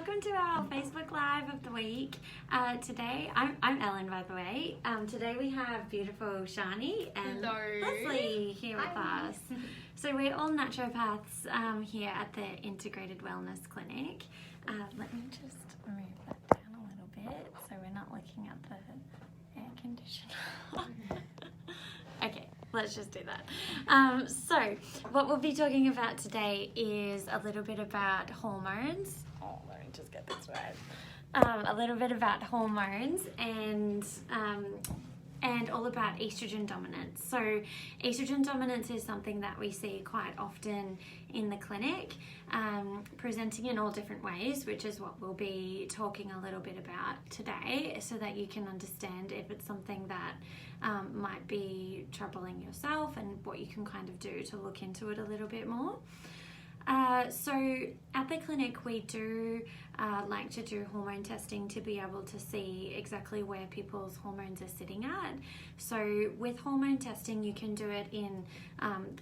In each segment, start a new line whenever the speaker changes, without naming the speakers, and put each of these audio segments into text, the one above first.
welcome to our Facebook Live of the week. Today, I'm Ellen, by the way. Today we have beautiful Shani and Lesley here with us. So we're all naturopaths here at the Integrated Wellness Clinic. Let me just move that down a little bit so we're not looking at the air conditioner. Okay, let's just do that. So what we'll be talking about today is a little bit about hormones. Oh, let me just get this right. A little bit about hormones and all about estrogen dominance. So estrogen dominance is something that we see quite often in the clinic, presenting in all different ways, which is what we'll be talking a little bit about today, so that you can understand if it's something that might be troubling yourself and what you can kind of do to look into it a little bit more. So at the clinic we do like to do hormone testing to be able to see exactly where people's hormones are sitting at. So with hormone testing you can do it in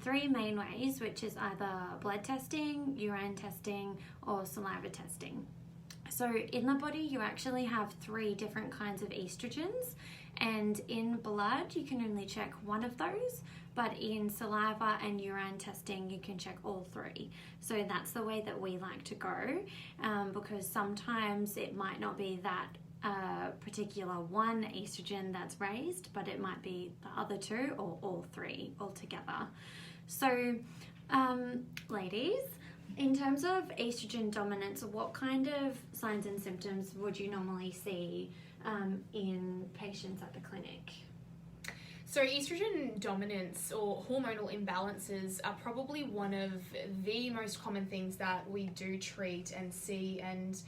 three main ways, which is either blood testing, urine testing, or saliva testing. So in the body you actually have three different kinds of estrogens, and in blood you can only check one of those, but in saliva and urine testing you can check all three. So that's the way that we like to go, because sometimes it might not be that particular one estrogen that's raised, but it might be the other two or all three altogether. So ladies, in terms of estrogen dominance, what kind of signs and symptoms would you normally see in patients at the clinic?
So estrogen dominance or hormonal imbalances are probably one of the most common things that we do treat and see, and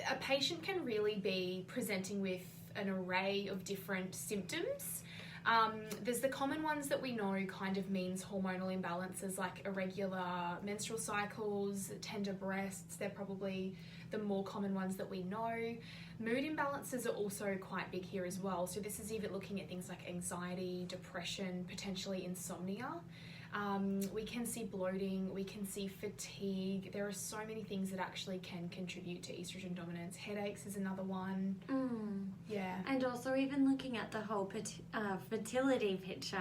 a patient can really be presenting with an array of different symptoms. There's the common ones that we know kind of means hormonal imbalances, like irregular menstrual cycles, tender breasts. They're probably the more common ones that we know. Mood imbalances are also quite big here as well. So this is even looking at things like anxiety, depression, potentially insomnia. We can see bloating, we can see fatigue. There are so many things that actually can contribute to estrogen dominance. Headaches is another one. Yeah.
And also even looking at the whole fertility picture,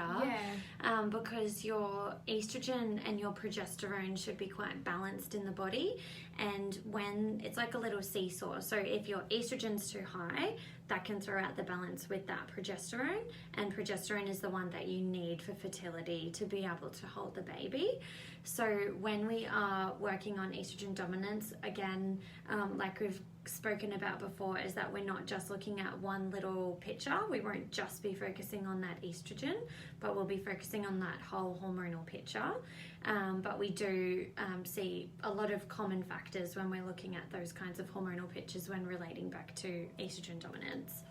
because your estrogen and your progesterone should be quite balanced in the body, and when it's like a little seesaw, so if your estrogen's too high, that can throw out the balance with that progesterone, and progesterone is the one that you need for fertility to be able to hold the baby. So when we are working on estrogen dominance, again, like we've spoken about before, is that we're not just looking at one little picture. We won't just be focusing on that estrogen, but we'll be focusing on that whole hormonal picture. But we do see a lot of common factors when we're looking at those kinds of hormonal pictures when relating back to estrogen dominance.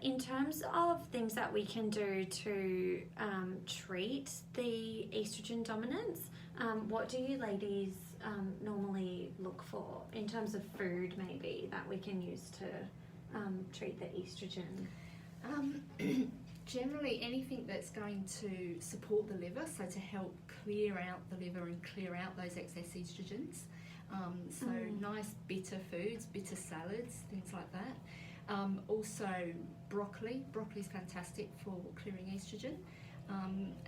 In terms of things that we can do to treat the estrogen dominance, what do you ladies normally look for in terms of food, maybe, that we can use to treat the estrogen?
Generally anything that's going to support the liver, so to help clear out the liver and clear out those excess estrogens. Nice bitter foods, bitter salads, things like that. Also broccoli. Broccoli is fantastic for clearing estrogen,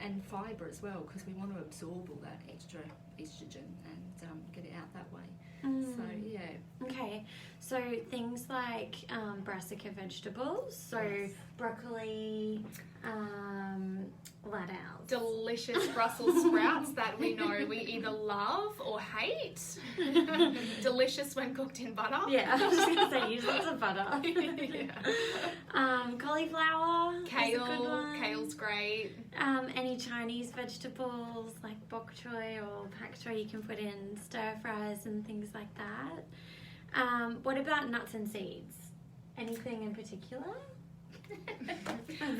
and fibre as well, because we want to absorb all that extra estrogen and get it out that way. So yeah.
Okay, so things like brassica vegetables, so yes. Broccoli, lettuce.
Delicious Brussels sprouts that we know we either love or hate. Delicious when cooked in butter.
Yeah, I was just going to say, use lots of butter. Cauliflower.
Kale.
Is a good one.
Kale's great.
Any Chinese vegetables like bok choy or pak choy you can put in stir fries and things like that. What about nuts and seeds? Anything in particular?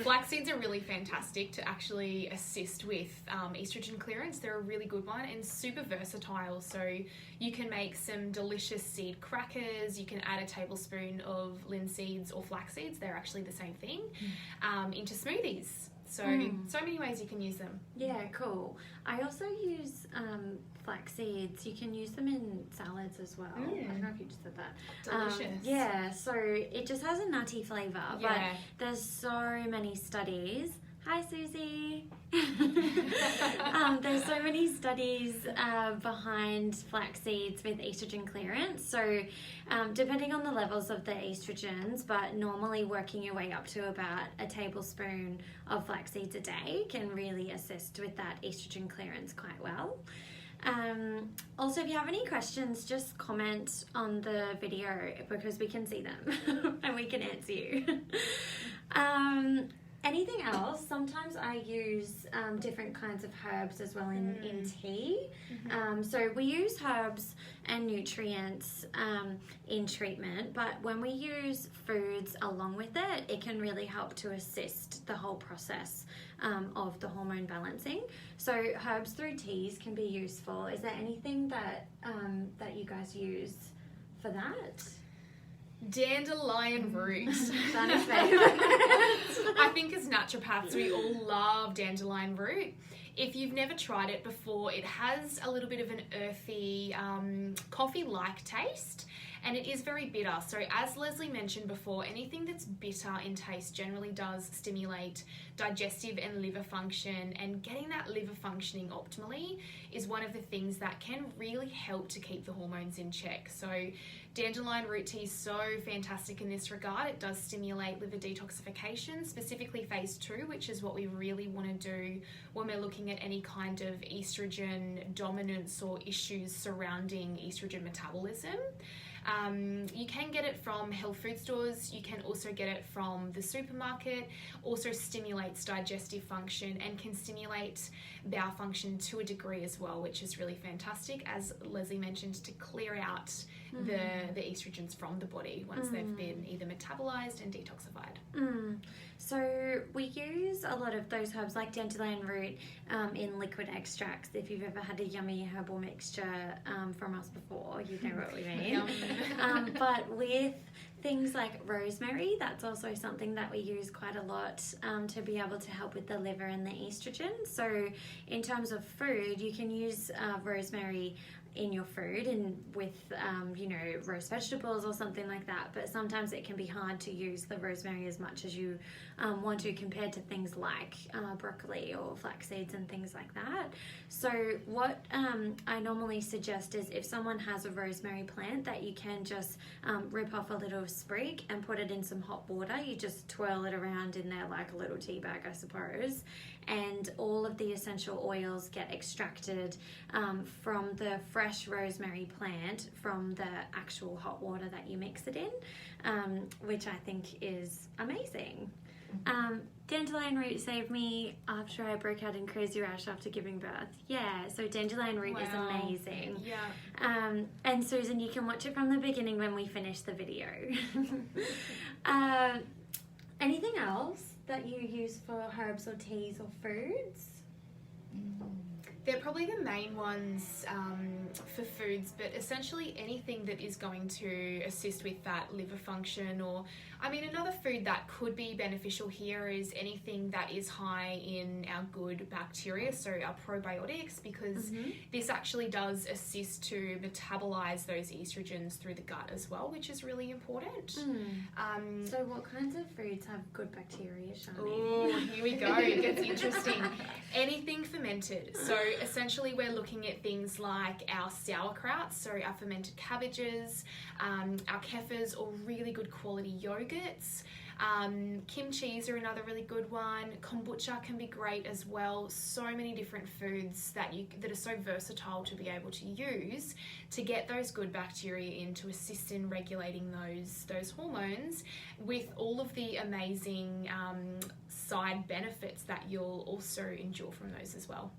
Flax seeds are really fantastic to actually assist with estrogen clearance. They're a really good one and super versatile. So you can make some delicious seed crackers. You can add a tablespoon of linseeds or flax seeds. They're actually the same thing into smoothies. So many ways you can use them.
Yeah, cool. I also use flax seeds. You can use them in salads as well. I don't know if you just said that.
Delicious.
Yeah, so it just has a nutty flavour.
Yeah.
But there's so many studies. Hi, Susie. There's so many studies behind flax seeds with estrogen clearance. So depending on the levels of the estrogens, but normally working your way up to about a tablespoon of flax seeds a day can really assist with that estrogen clearance quite well. Also, if you have any questions, just comment on the video because we can see them and we can answer you. Anything else? Sometimes I use different kinds of herbs as well in tea. So we use herbs and nutrients in treatment, but when we use foods along with it, it can really help to assist the whole process of the hormone balancing. So herbs through teas can be useful. Is there anything that you guys use for that?
Dandelion root.
Shani's favourite.
I think as naturopaths, we all love dandelion root. If you've never tried it before, it has a little bit of an earthy, coffee-like taste, and it is very bitter. So as Lesley mentioned before, anything that's bitter in taste generally does stimulate digestive and liver function, and getting that liver functioning optimally is one of the things that can really help to keep the hormones in check. So dandelion root tea is so fantastic in this regard. It does stimulate liver detoxification, specifically phase 2, which is what we really want to do when we're looking at any kind of estrogen dominance or issues surrounding estrogen metabolism. You can get it from health food stores. You can also get it from the supermarket. Also stimulates digestive function and can stimulate bowel function to a degree as well, which is really fantastic, as Lesley mentioned, to clear out the estrogens from the body once they've been either metabolized and detoxified.
So we use a lot of those herbs like dandelion root in liquid extracts. If you've ever had a yummy herbal mixture from us before, you know what we mean. But with things like rosemary, that's also something that we use quite a lot to be able to help with the liver and the estrogen. So in terms of food, you can use rosemary in your food and with roast vegetables or something like that, but sometimes it can be hard to use the rosemary as much as you want to compared to things like broccoli or flax seeds and things like that. So what I normally suggest is if someone has a rosemary plant, that you can just rip off a little sprig and put it in some hot water. You just twirl it around in there like a little tea bag, I suppose, and all of the essential oils get extracted from the fresh rosemary plant from the actual hot water that you mix it in, which I think is amazing. Dandelion root saved me after I broke out in crazy rash after giving birth. Yeah, so dandelion root is amazing.
Yeah.
And Susan, you can watch it from the beginning when we finish the video. Anything else that you use for herbs or teas or foods?
They're probably the main ones for foods, but essentially anything that is going to assist with that liver function, or another food that could be beneficial here is anything that is high in our good bacteria, so our probiotics, because this actually does assist to metabolize those estrogens through the gut as well, which is really important.
So what kinds of foods have good bacteria, Shani?
Oh, here we go. It gets interesting. Anything fermented. So essentially we're looking at things like our sauerkraut, so our fermented cabbages, our kefirs, or really good quality yogurts. Kimchis are another really good one. Kombucha can be great as well. So many different foods that are so versatile to be able to use to get those good bacteria in to assist in regulating those hormones, with all of the amazing side benefits that you'll also enjoy from those as well.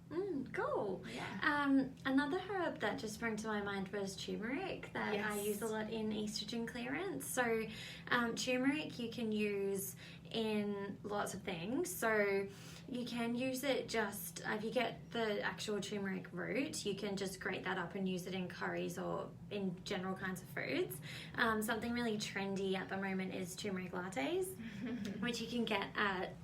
Cool.
Yeah.
Another herb that just sprang to my mind was turmeric that I use a lot in estrogen clearance. So turmeric you can use in lots of things. So you can use it just, if you get the actual turmeric root, you can just grate that up and use it in curries or in general kinds of foods. Something really trendy at the moment is turmeric lattes, which you can get at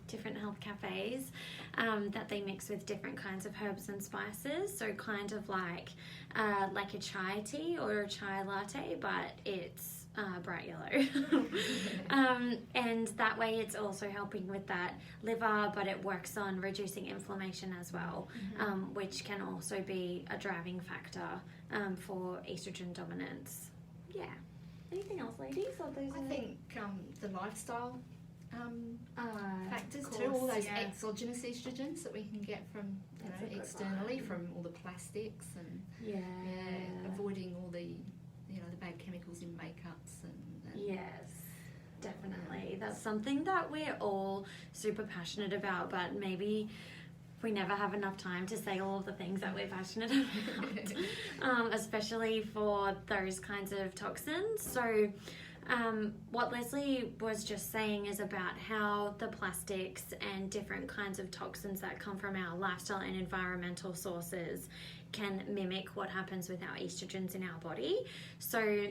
different health cafes that they mix with different kinds of herbs and spices. So kind of like a chai tea or a chai latte, but it's bright yellow. And that way it's also helping with that liver, but it works on reducing inflammation as well, which can also be a driving factor for estrogen dominance. Yeah. Anything else, ladies? Or those
I think the lifestyle factors too, all those exogenous estrogens that we can get from externally from all the plastics and avoiding all the the bad chemicals in makeups and
yes, definitely. That's something that we're all super passionate about, but maybe we never have enough time to say all of the things that we're passionate about, especially for those kinds of toxins. So what Lesley was just saying is about how the plastics and different kinds of toxins that come from our lifestyle and environmental sources can mimic what happens with our estrogens in our body. So,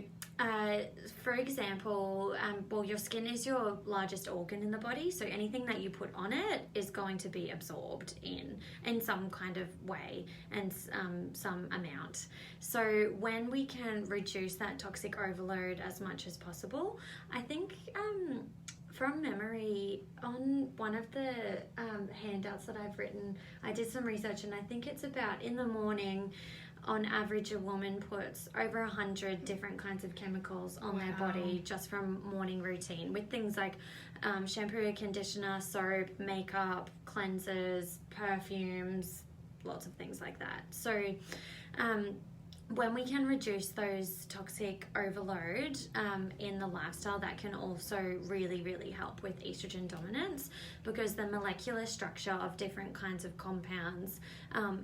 for example, your skin is your largest organ in the body, so anything that you put on it is going to be absorbed in some kind of way and some amount. So when we can reduce that toxic overload as much as possible, I think from memory, on one of the handouts that I've written, I did some research, and I think it's about in the morning, on average, a woman puts over 100 different kinds of chemicals on their body just from morning routine, with things like shampoo, conditioner, soap, makeup, cleansers, perfumes, lots of things like that. So when we can reduce those toxic overload in the lifestyle, that can also really, really help with estrogen dominance, because the molecular structure of different kinds of compounds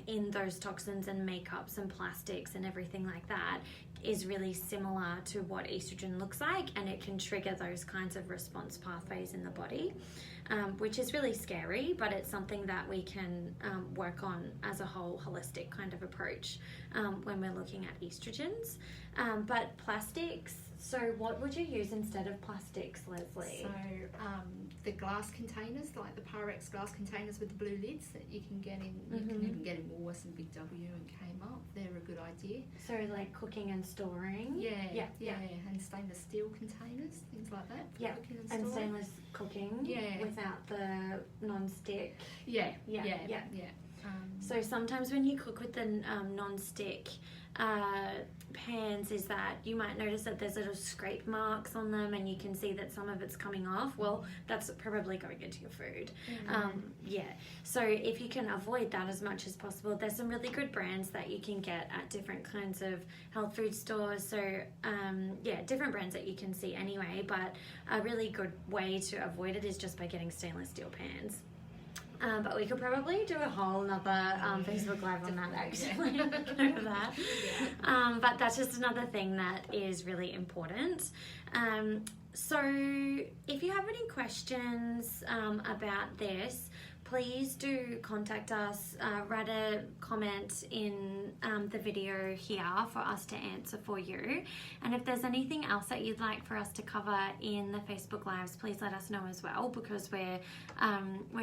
in those toxins and makeups and plastics and everything like that is really similar to what estrogen looks like, and it can trigger those kinds of response pathways in the body, which is really scary, but it's something that we can work on as a whole holistic kind of approach when we're looking at estrogens. But plastics, so what would you use instead of plastics, Lesley?
So the glass containers, like the Pyrex glass containers with the blue lids that you can get in, you can even get in Woolworths and Big W and Kmart. They're a good idea.
So like cooking and storing?
Yeah. And stainless steel containers, things like that.
Yeah, and stainless cooking without the non-stick.
Yeah.
So sometimes when you cook with the non-stick pans, is that you might notice that there's little scrape marks on them, and you can see that some of it's coming off. Well, that's probably going into your food. So if you can avoid that as much as possible, there's some really good brands that you can get at different kinds of health food stores. So different brands that you can see anyway, but a really good way to avoid it is just by getting stainless steel pans. But we could probably do a whole nother Facebook Live on that, actually. Over that. But that's just another thing that is really important. So if you have any questions about this, please do contact us, write a comment in the video here for us to answer for you. And if there's anything else that you'd like for us to cover in the Facebook Lives, please let us know as well, because we're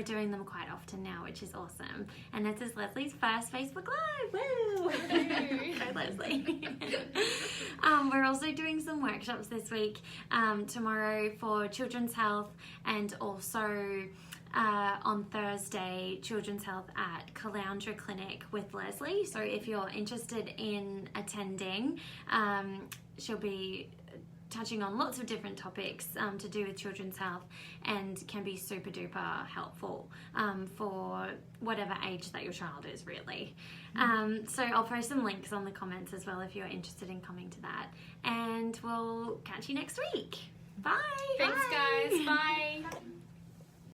doing them quite often now, which is awesome. And this is Lesley's first Facebook Live. Woo! Go Lesley. We're also doing some workshops this week, tomorrow for children's health, and also on Thursday, Children's Health at Caloundra Clinic with Lesley. So if you're interested in attending, she'll be touching on lots of different topics to do with children's health, and can be super duper helpful for whatever age that your child is, really. So I'll post some links on the comments as well if you're interested in coming to that. And we'll catch you next week. Bye!
Thanks, guys. Bye!